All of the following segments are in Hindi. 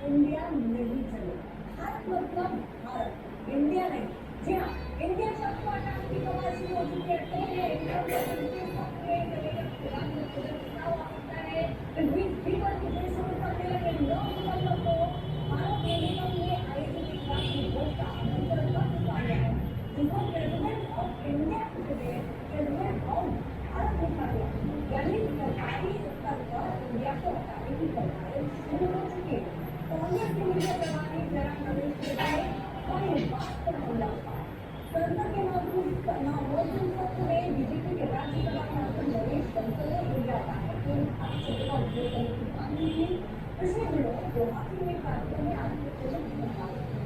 इंडिया नहीं चलेगा। भारत मतलब भारत, इंडिया नहीं। जी हाँ, इंडिया शब्द को हटाने की कवायद शुरू हो चुकी है। तो ये इंडिया सपने चलेगा, कितना हो सकता है विश्व के देशों में करने लगे लोग मतलब को भारत निगम ने आयोजित एक राष्ट्रीय भोज का आमंत्रण पत्र पाया है, जिसको president of India president of Bharat लिखा गया। यानी सरकारी स्तर पर इंडिया को हटाने की तैयारी शुरू हो चुकी है। कांग्रेस के मीडिया प्रभारी जयराम रमेश ने कई बात पर हमला उठाया। संसद के मॉनसून सत्र में बीजेपी के राज्यसभा सांसद नरेश बंसल ने इंडिया का शब्द का उपयोग करने की मांग की थी। पिछले दिनों गुवाहाटी में कार्यक्रम में आंध्र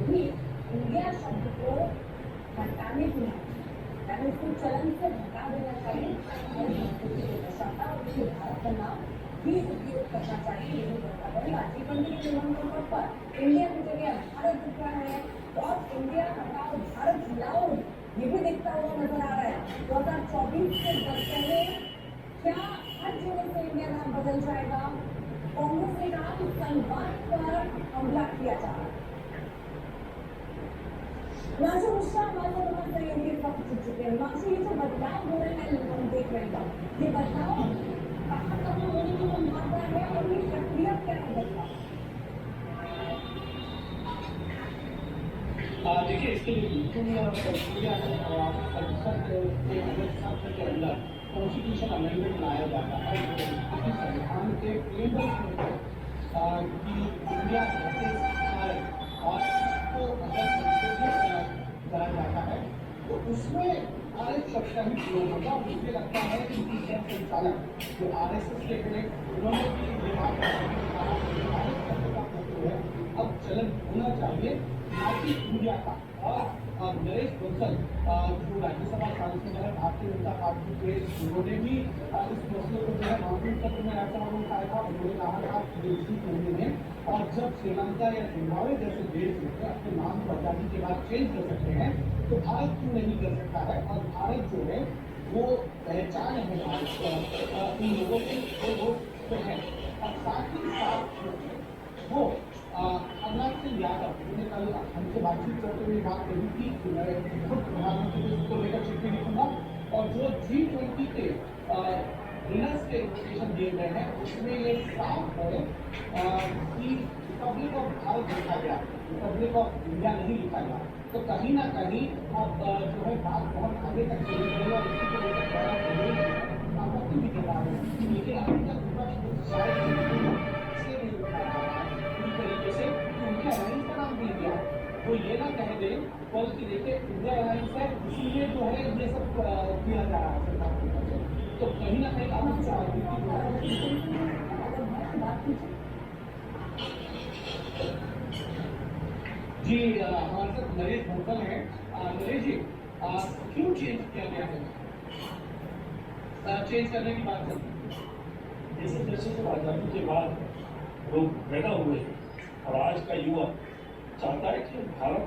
भी इंडिया शब्द को हटाने की मांग, यानी उसको चलन से हटा देना चाहिए और दर्शाता उसके भारत का नाम भी उपयोग करना चाहिए। यही बताया राजीव गांधी के जन्मदिन पर इंडिया की जगह भारत दिख रहा है और इंडिया हटाओ भारत लाओ ये भी दिखता हुआ नजर आ रहा है। 2024 से पहले क्या हर जगह से इंडिया नाम बदल जाएगा? कांग्रेस ने कहा कि संवाद पर हमला किया जा रहा है। माशू मिश्रा हमारे साथ सहयोगी पक्ष चुक चुके हैं। माशू, ये जो बदलाव हो रहे हैं हम देख रहे हैं, ये बदलाव कहाँ तक होने की संभावना है और ये प्रक्रिया क्या है बदलाव? देखिए, इसके लिए बिल्कुल प्रक्रिया है। संसद के सत्र के अंदर कॉन्स्टिट्यूशन अमेंडमेंट लाया जाता है संविधान के टेबल्स में कि इंडिया है और इसको अगर संशोधित करा जाता है तो उसमें RS शब्द का ही प्रयोग होगा। मुझे लगता है कि संचालक जो RSS के थे उन्होंने भी अब चलन होना चाहिए ना कि इंडिया का। और नरेश बंसल जो राज्यसभा सांसद है भारतीय जनता पार्टी के, उन्होंने भी इस मसले को जो है मॉनसून सत्र में ऐसा उठाया था। उन्होंने कहा था कि केंद्र में और जब श्रीलंका या जिम्बाब्वे जैसे देश में अपने नाम को आजादी के बाद चेंज कर सकते हैं तो भारत क्यों नहीं कर सकता है? और भारत जो है वो पहचान है भारत उन लोगों की जो लोग है। और साथ ही साथ वो अमरनाथ सिंह यादव ने कल हमसे बातचीत करते हुए बात कही थी कि मैं खुद प्रधानमंत्री को लेकर चिट्ठी लिखूंगा और जो G20 के विनर्स के इन्विटेशन दिए गए हैं उसमें ये साफ है कि रिपब्लिक ऑफ भारत लिखा गया, रिपब्लिक ऑफ इंडिया नहीं लिखा गया। तो कहीं ना कहीं अब जो है बात बहुत आगे तक चली गई और इसी को लेकर आपत्ति भी कर रहा है। लेकिन अभी तक विपक्ष शायद तरीके से इंडिया अलायंस का नाम दे दिया, वो ये ना कह दे कल की देखिए इंडिया अलायंस है इसीलिए जो है ये सब किया जा रहा है सरकार की तरफ से। तो कहीं ना कहीं आप जी हमारे साथ नरेश बंसल है। नरेश जी, क्यों चेंज किया गया है? चेंज करने की बात करते जैसे जैसे जब आज़ादी के बाद लोग पैदा हुए और आज का युवा चाहता है कि भारत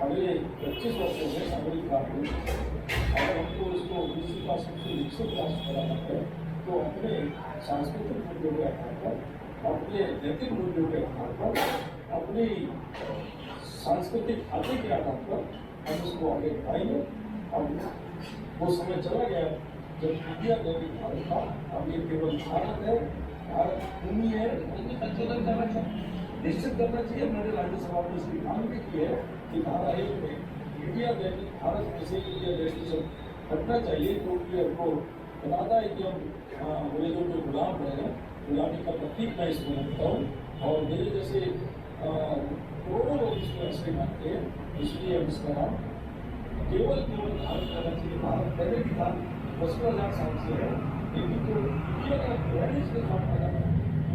अगले 25 वर्षों में नागरिक हो और हमको इसको विश्व का सबसे विकसित राष्ट्र बनाना है तो अपने सांस्कृतिक मुद्दों के आधार पर, अपने नैतिक मुद्दों के आधार पर, अपनी सांस्कृतिक खाते के आधार पर हम इसको आगे बढ़ाएंगे। और वो समय चला गया जब इंडिया दैनिक भारत था, अब ये केवल भारत है, भारत भूमि है। संशोधन करना चाहिए, निश्चित करना चाहिए। मैंने राज्यसभा में इसकी मांग भी की है कि धारा 1 में इंडिया दैनिक भारत में से इंडिया दैनिक सब हटना चाहिए क्योंकि हमको बताता है कि हम अंग्रेजों के गुलाम रहे हैं। गुलामी का प्रतीक मैं इसमें रखता हूँ और मेरे जैसे करोड़ों लोग इसको ऐसे मानते हैं, इसलिए हम इसका नाम केवल भारत करना चाहिए। भारत पहले भी था 55,000 साल से है, लेकिन जो इंडिया का ब्रिटिश के साथ लगा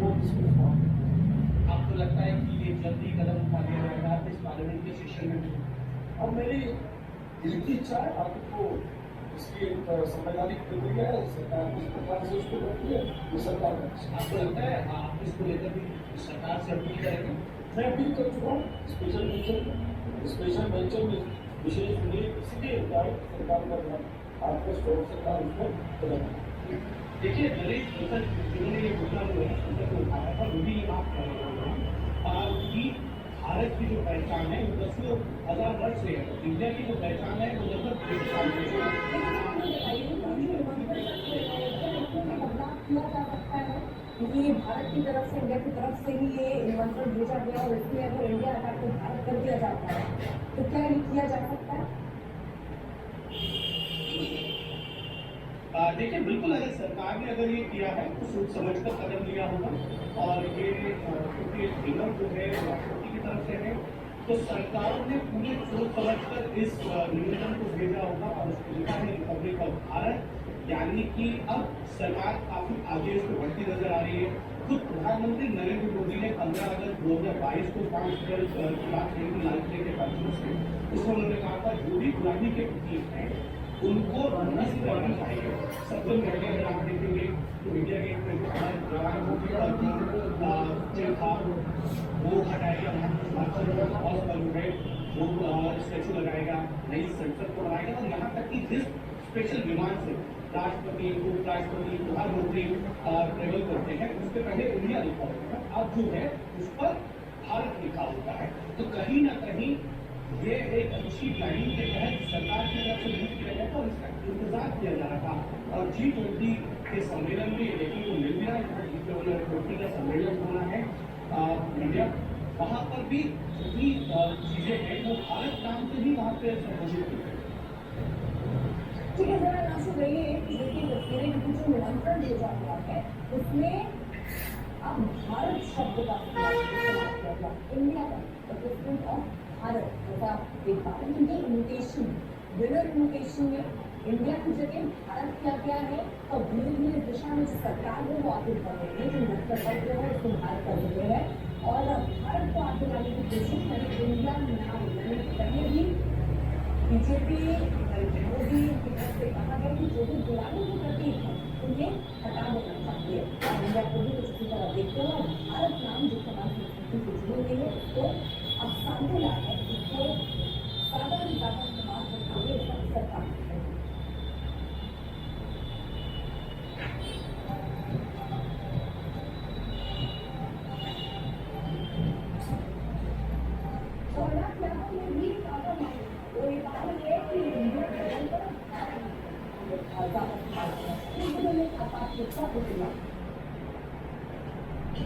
वो किसको आपको लगता है कि ये जल्दी कदम उठा लिया जाएगा इस पार्लियामेंट के सेशन में? अब मेरी दिल की इच्छा है, आपको इसकी एक संवैधानिक प्रक्रिया है, सरकार किस प्रकार से उसको करती है ये सरकार का। आपको लगता है आप इसको लेकर भी सरकार से अपील करेंगे? मैं अपील कर चुका हूँ। स्पेशल बेंचर में विशेष उल्लेख इसलिए होता है सरकार का आपको सरकार उसको बदलना। देखिए नरेश बंसल जिन्होंने ये मुद्दा जो है संसद में उठाया था वो भी ये बात कर रहे हैं भारत की जो पहचान है वो 10,000 वर्ष से है, इंडिया की जो पहचान है वो लगभग 1 साल से है। किया जा सकता है क्योंकि ये भारत की तरफ से, इंडिया की तरफ से ही ये निमंत्रण भेजा गया और इसमें अगर इंडिया अटैक को भारत कर दिया जाता है तो क्या ये किया जा सकता है? देखिए बिल्कुल, अगर सरकार ने अगर ये किया है तो सोच समझ कर कदम लिया होगा और ये क्योंकि विनर जो है राष्ट्रपति की तरफ से है तो सरकार ने पूरे सोच समझ कर इस निवेदन को भेजा होगा और उसको लिखा है रिपब्लिक ऑफ भारत, यानी कि अब सरकार काफी आगे इसको बढ़ती नजर आ रही है। खुद प्रधानमंत्री नरेंद्र मोदी ने 15 अगस्त 2022 को 5 करोड़ की बात कही थी लाल किले के परिसर से। उसमें उन्होंने कहा था जो भी गुलामी के प्रतीक हैं उनको नष्ट करना चाहिए। सबसे पहले अगर आप देखेंगे तो इंडिया गेट में जो था वो हटाएगा, है वो स्टैचू लगाएगा, नई संसद को बनाएगा और यहाँ तक कि जिस स्पेशल विमान से राष्ट्रपति, उपराष्ट्रपति, प्रधानमंत्री ट्रेवल करते हैं उसके पहले इंडिया लिखा होता है, अब जो है उस पर भारत लिखा होता है। तो कहीं ना कहीं ये एक अच्छी प्लानिंग के तहत सरकार की तरफ से यूज किया गया था और इसका इंतजार किया जा रहा था। और G20 के सम्मेलन में ये देखने को मिल गया, G20 का सम्मेलन होना है इंडिया, वहाँ पर भी जितनी चीजें हैं वो भारत नाम से ही वहाँ पे संबोधित की गई। ठीक है, जरा नाशु रहिए कि देखिए जो निमंत्रण भेजा गया है उसमें अब भारत शब्द का इस्तेमाल किया गया, इंडिया का प्रेसिडेंट ऑफ भारत, जैसा आप देख पा रहे हैं। इन्विटेशन, विनर इन्विटेशन में इंडिया की जगह भारत किया गया है और धीरे धीरे दिशा में जो सरकार है वो आगे बढ़ रही है, जो मंतव्य जो है उसको भारत कर रहे हैं और भारत को आगे लाने की कोशिश करें। इंडिया नाम पहले भी बीजेपी मोदी की तरफ से कहा गया कि जो भी गुलामी के प्रतीक है उन्हें हटा देना चाहिए और इंडिया को भी उसकी तरह देखते हैं और भारत नाम जो समाज संस्कृति से जुड़ी हुई है उसको अब सामने ला है, उसको ज्यादा से ज्यादा इस्तेमाल करते हुए इसका सरकार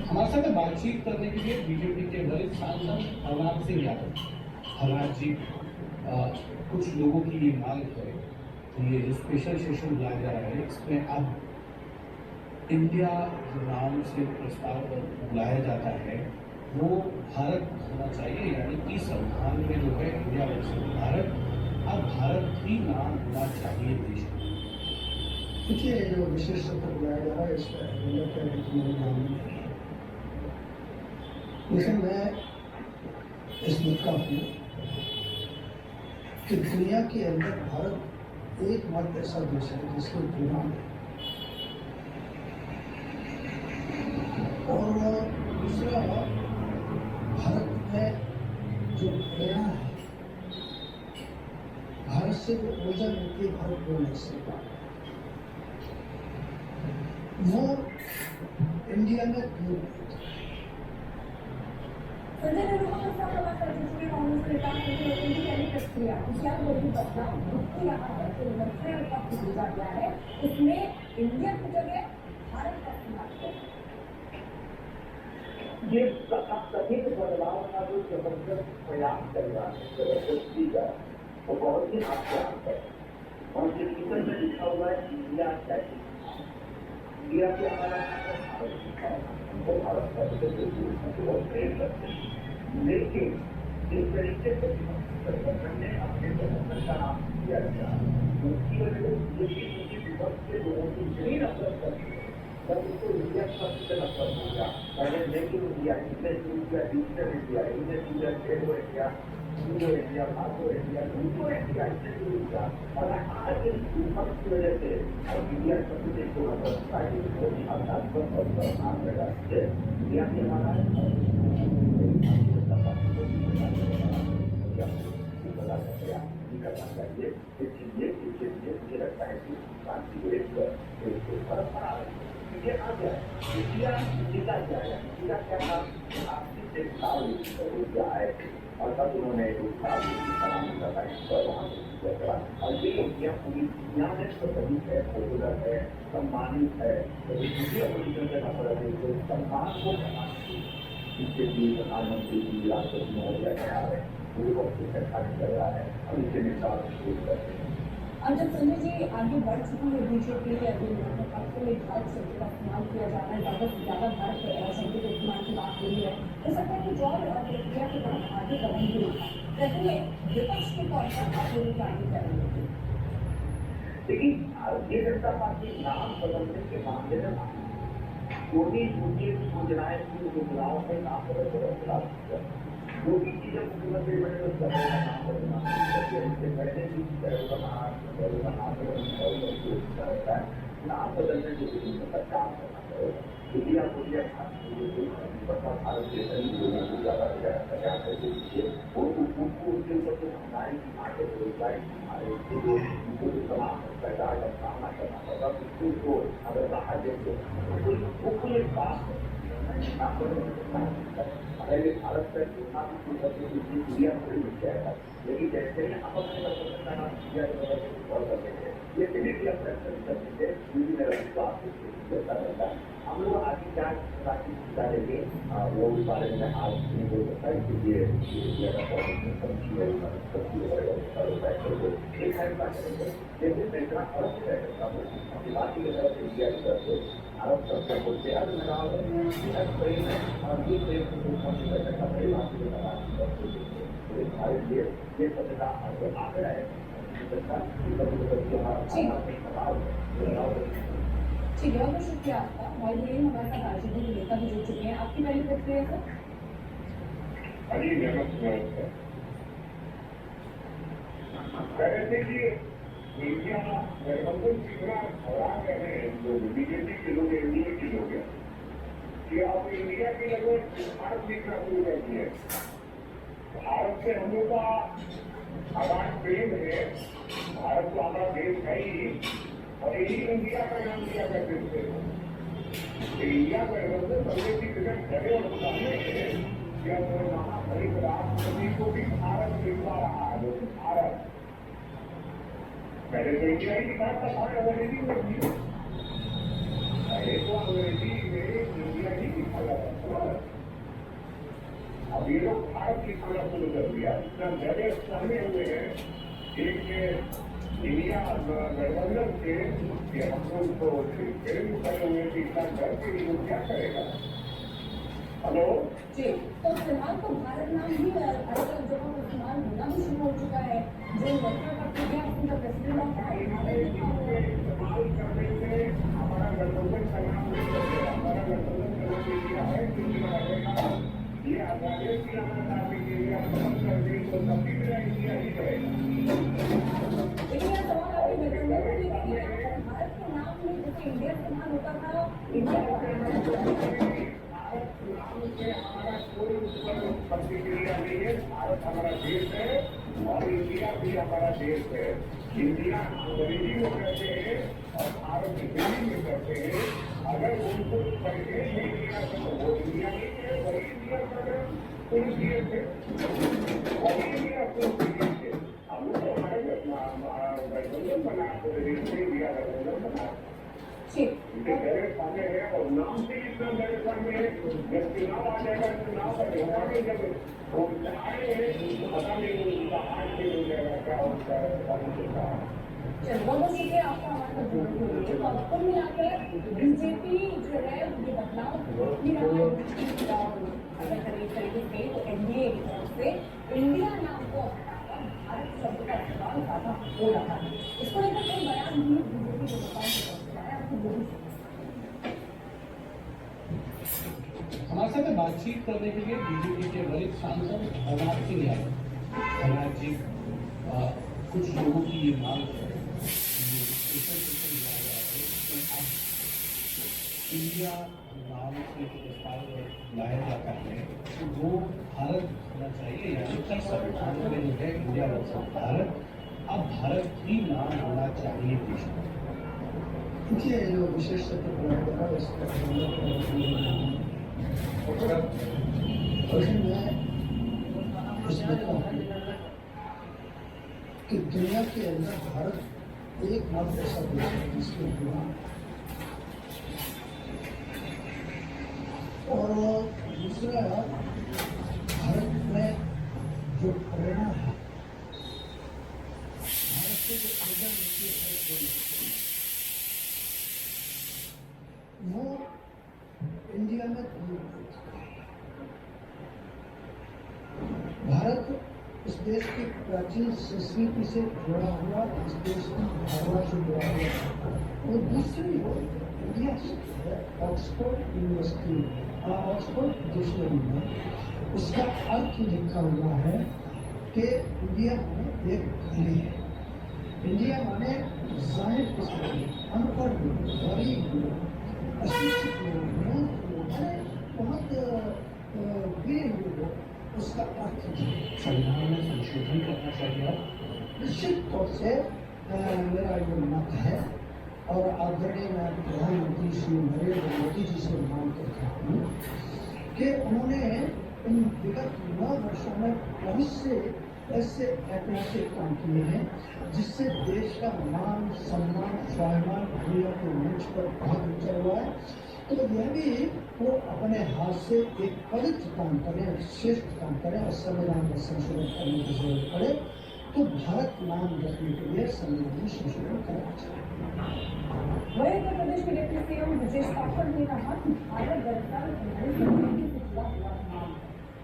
हमारे साथ बातचीत करने के लिए बीजेपी के वरिष्ठ सांसद हरनाम सिंह यादव। हरनाम जी, कुछ लोगों की ये मांग है कि ये जो स्पेशल सेशन बुलाया जा रहा है इसमें अब इंडिया जो नाम से प्रस्ताव बुलाया जाता है वो भारत होना चाहिए, यानी कि संविधान में जो है इंडिया वर्सेस भारत, अब भारत ही नाम होना चाहिए देश में। देखिए, जो विशेष सत्र बुलाया जा रहा है इसका एजेंडा क्या है कि मेरे ध्यान में, लेकिन मैं इस बात का हूँ कि दुनिया के अंदर भारत एकमात्र ऐसा देश है जिसके गुलाम है और दूसरा भारत में जो प्रेरणा है, भारत से जो ऊर्जा मिलती है भारत बोलने से वो इंडिया में क्यों। संजय नेहरू का कांग्रेस नेता पहली प्रक्रिया क्या बोली बदलाव यहाँ पर मंत्रियों का भेजा गया है उसमें इंडिया की जगह भारत का इस्तेमाल किया। ये कथित बदलाव का जो जबरदस्त प्रयास कर रहा है, जबरदस्त चीज है, वो बहुत ही आश्चर्य है। और जिस ऊपर में लिखा हुआ है इंडिया कैसी, इंडिया के हमारा वो भारत का बहुत प्रेम करते हैं, लेकिन जिस तरीके से हमने अपने गवर्नमेंट का नाम किया गया उसकी वजह से ये विपक्ष के लोगों की इतनी नफरत करती है जब उसको इंडिया शब्द से नफरत हो गया। पहले make in India, digital India, India trade India, Indo India, भारतो इंडिया, दूसरो इंडिया, इंडिया और आज इस विपक्ष की वजह से और इंडिया शब्द से जो नफरत पाई वो भावनात्मक और परिणाम लगा है। इंडिया के हमारा चाहिए। इसलिए मुझे लगता है कि शांति को एक परंपरा ये आ गया है। इंडिया जीता जाएगा, इंडिया क्या था, आपसी से साल क्या आए थे और तब उन्होंने सलाम करता और ये इंडिया पूरी दुनिया में सभी है, पॉपुलर है, सम्मानित है। तो दूसरी अपोजिशन से नफरत है, तो सम्मान को इसके लिए प्रधानमंत्री जी, राष्ट्रपति महोदय तैयार है, पूरे वक्त सरकार कर रहा है और इसके निकाल शुरू करते हैं। और जब संजय जी आगे बढ़ चुकी है बीजेपी के अभियान में काफी भारत शब्द का इस्तेमाल किया जा रहा है, ज़्यादा से ज़्यादा भारत शब्द के इस्तेमाल की बात हो रही है, हो सकता है कुछ और प्रक्रिया के तरफ आगे कदम भी उठा, कहते हैं विपक्ष के तौर पर आप लोग आगे करेंगे। लेकिन भारतीय जनता पार्टी नाम बदलने के मामले में छोटी छोटी योजनाएं योजनाओं में नाम बदल जो भी चीजें मुख्यमंत्री बने तो सबका नाम बदलना इससे पहले भी नाम बदलने के लिए काम करना पड़ेगा। इंडिया को भारत के सभी लोगों को ज्यादा से ज्यादा प्रचार करके दीजिए उनको उनके ऊपर जो हमारी आगे बेरोजगारी हमारे उनको तमाम सरकार का सामना करना पड़ता उसको अगर बाहर देते वो पूरे पास पहले भारत का इंडिया थोड़ी मिल जाएगा, लेकिन जैसे ही हम अपने लेकिन इंडिया हम लोग आगे क्या डालेंगे वो उस बारे में आज नहीं बोल सकता, इसलिए लेकिन मैं इतना फर्क कह सकता हूँ बाकी की तरफ इंडिया की तरफ से भारत सबसे बोलते हैं ये स्वच्छता आंकड़ा है ठीक है, बहुत शुक्रिया आपका। भाई बहन हमारे साथ आरजेडी के नेता भी जुड़ चुके हैं, आपकी पहली प्रतिक्रिया सर? कहते कि इंडिया गठबंधन कितना खराब है जो बीजेपी के लोग एनडीए के लोग हैं कि अब इंडिया की लगभग भारत दिखना शुरू कर दिए। भारत से हम लोग का आवाज प्रेम है, भारत तो हमारा देश है ही और यही इंडिया का नाम दिया करते थे। इंडिया गठबंधन पहले की जगह खड़े और सामने है कि अब महामहिम राष्ट्रपति को भी भारत दिखवा रहा है। भारत पहले तो इंडिया ही दिखा था, अंग्रेजी में भी पहले तो अंग्रेजी में इंडिया ही दिखा जाता था। अब ये लोग भारत की खाना शुरू कर दिया, इतना जगह सहमे हुए हैं एक इंडिया गठबंधन से कि हम लोग तो फिल्म करे हुए कि इतना डर के लिए क्या करेगा। हेलो जी, तो फिलहाल तो भारत नाम ही अलग अलग जगहों पर इस्तेमाल होना भी शुरू हो चुका है। जो वर्कर का प्रेसिडेंट ऑफ इस्तेमाल करने से हमारा गठबंधन का नाम नहीं बचेगा, हमारा गठबंधन का नाम इंडिया है, इंडिया रहेगा। ये आजादी की आजादी के लिए हम समझ कर दें तो तभी मेरा इंडिया ही रहेगा। लेकिन यह सवाल आपके गठबंधन को लेकर कि भारत के नाम में जैसे इंडिया इस्तेमाल होता था, इंडिया हमारा कोई प्रतिक्रिया नहीं है। भारत हमारा देश है और इंडिया भी हमारा देश है। इंडिया अंग्रेजी में कहते हैं और भारत हिंदी में कहते हैं। अगर उनको पैसे नहीं दिया तो वो इंडिया नहीं है, वही इंडिया का पुरुष दिए थे, वही इंडिया पुरुष दिए थे। हम लोग तो हमारे गठबंधन बना इंडिया गठबंधन बना गैर सामने है और नाम से इतना गैर सामने है। जब चुनाव आ जाएगा, चुनाव का व्यवहार में जब वो आए हैं तो पता नहीं उनका हाथ से हो जाएगा क्या होता है। बहुत शुक्रिया आपका हमारे साथ जुड़ने के लिए। तो अब कुल मिलाकर बीजेपी जो है ये बदलाव भी रहा है, अगर तरीके से तो एनडीए की तरफ से इंडिया नाम को हटाकर भारत शब्द का इस्तेमाल ज्यादा हो रहा है। इसको लेकर कोई बयान भी बीजेपी के नेताओं की तरफ से आया, आपको बोली हमारे साथ बातचीत करने के लिए बीजेपी के वरिष्ठ सांसद भरनाथ सिंह यादव। भरनाथ जी, कुछ लोगों की ये मांग है इंडिया नाम से जो प्रस्ताव लाया जाता है तो वो भारत होना चाहिए, यानी कि संविधान में जो है इंडिया वर्सेस भारत अब भारत ही नाम होना चाहिए विश्व में। देखिए जो विशेष सत्र बुलाया जा रहा है इसका मैं इसमें कि दुनिया के अंदर भारत एकमात्र ऐसा देश है जिसके गुलाम और दूसरा भारत में जो प्रेरणा है भारत के जो अंदर नीति है वो इंडिया में दूर भारत इस देश की प्राचीन संस्कृति से जुड़ा हुआ, इस देश की भावना से जुड़ा हुआ और दूसरी इंडिया है ऑक्सफोर्ड यूनिवर्सिटी ऑक्सफोर्ड डिक्शनरी में इसका अर्थ लिखा हुआ है कि इंडिया में एक घड़ी है। इंडिया माने जाहिर किस्म अनपढ़ लोग, गरीब लोग, अशिक्षित लोग, मूर्ख लोग, बहुत गिरे हुए लोग, उसका अर्थ संविधान में संशोधन करना चाहिए। निश्चित तौर से मेरा ये मत है और आदरणीय मैं प्रधानमंत्री श्री नरेंद्र मोदी जी से मांग करता हूँ कि उन्होंने इन विगत 9 वर्षों में बहुत से ऐसे ऐतिहासिक काम किए हैं जिससे देश का मान सम्मान स्वाभिमान दुनिया के मंच पर बहुत ऊंचा हुआ है। तो यह भी वो अपने हाथ से एक पवित्र काम करें, श्रेष्ठ काम करें और संविधान में संशोधन करने की जरूरत पड़े तो भारत नाम रखने के लिए संविधान में संशोधन करना चाहिए। वही उत्तर प्रदेश के डिप्टी सीएम ब्रजेश पाठक ने कहा कि भारत दरअसल हमारी संस्कृति से जुड़ा हुआ नाम है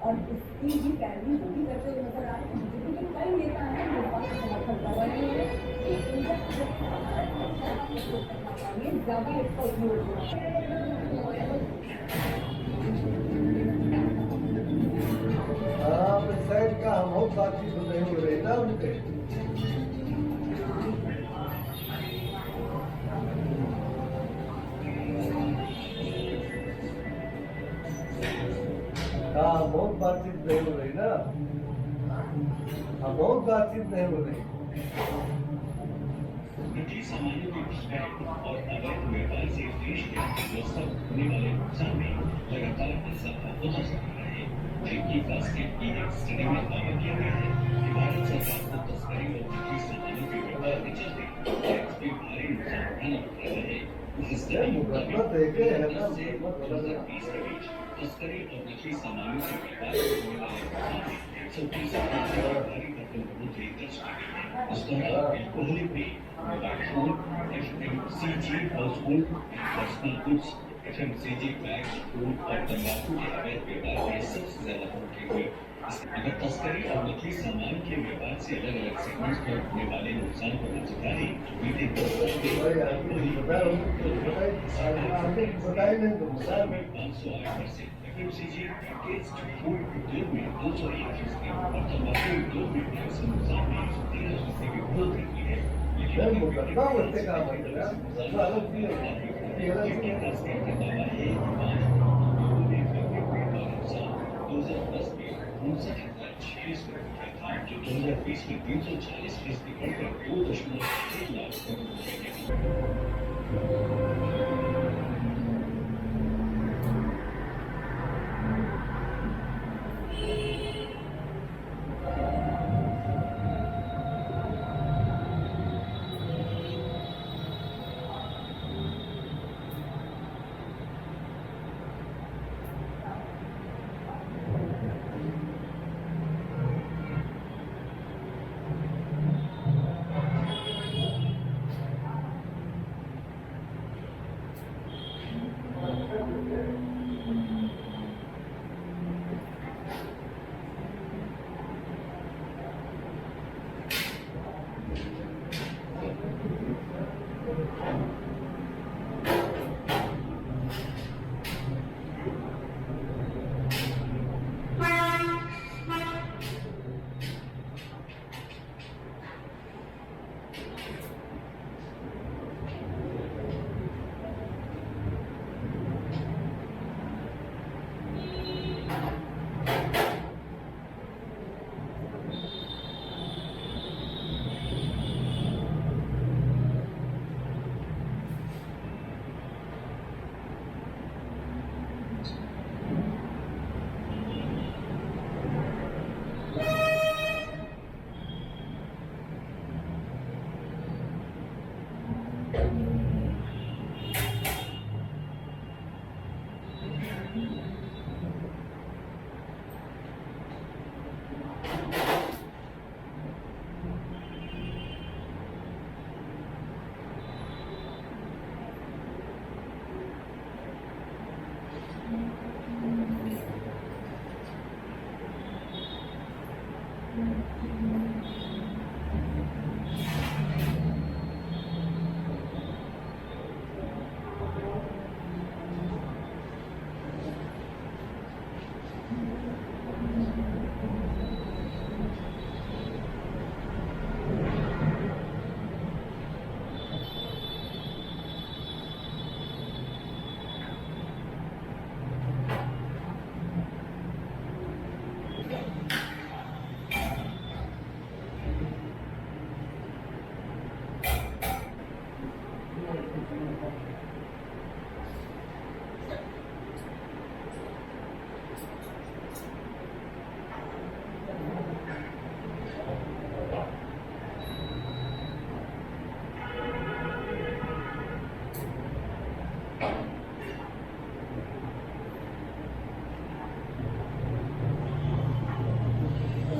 और इसकी भी पैरवी वो भी करते हुए नजर आ रहे हैं। बीजेपी के कई नेता हैं जो बात का समर्थन कर रहे हैं कि इनका चाहिए ज्यादा इसका उपयोग साइड का हम बहुत बातचीत हो रही है ना उनके हाँ बहुत बातचीत नहीं हो रही ना हाँ बहुत बातचीत नहीं हो रही ब्रिटिश सामान्यों की घुसपैठ और अवैध व्यापार से देश के अर्थव्यवस्था को होने वाले नुकसान में लगातार इजाफा होता जा रहा है। जबकि बास्केट की एक स्टडी में दावा किया गया है कि भारत सरकार को तस्करी और ब्रिटिश सामानों के व्यापार के चलते टैक्स में भारी नुकसान उठाना पड़ रहा है। इस स्टडी के मुताबिक 2010 से 2020 के बीच तस्करी और ब्रिटिश सामानों के व्यापार से होने वाले नुकसान में 130% भारी रकम बढ़ोतरी दर्ज की गई है। इस दौरान एल्कोहलिक भी mobile phone, FMCG household personal goods, FMCG bags, food और तंबाकू के अवैध व्यापार में सबसे ज्यादा बढ़ोतरी हुई। अगर तस्करी और नकली सामान के व्यापार से अलग अलग सेगमेंट्स पर होने वाले नुकसान को नजर डालें तो बीते 10 वर्ष में 508%, FMCG पैकेज्ड फूड उद्योग में 201% और तंबाकू उद्योग में टैक्स नुकसान में 113% की बढ़ोतरी हुई है। जो 2020 में 340% बढ़कर 2.1 लाख करोड़ रुपए